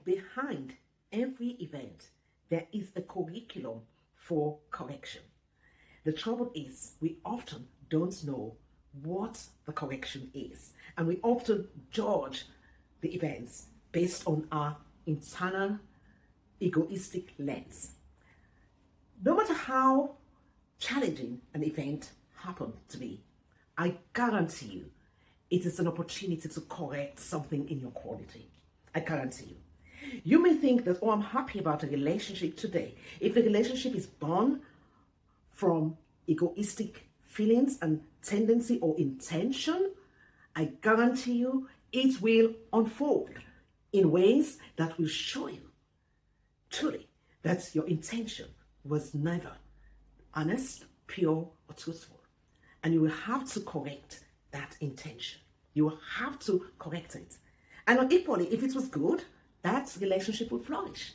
behind every event, there is a curriculum for correction. The trouble is, we often don't know what the correction is, and we often judge the events based on our internal egoistic lens. No matter how challenging an event happened to be, I guarantee you it is an opportunity to correct something in your quality. I guarantee you. You may think that, oh, I'm happy about a relationship today. If the relationship is born from egoistic feelings and tendency or intention, I guarantee you it will unfold in ways that will show you truly that your intention was never honest, pure, or truthful. And you will have to correct that intention. You will have to correct it. And equally, if it was good, that relationship will flourish.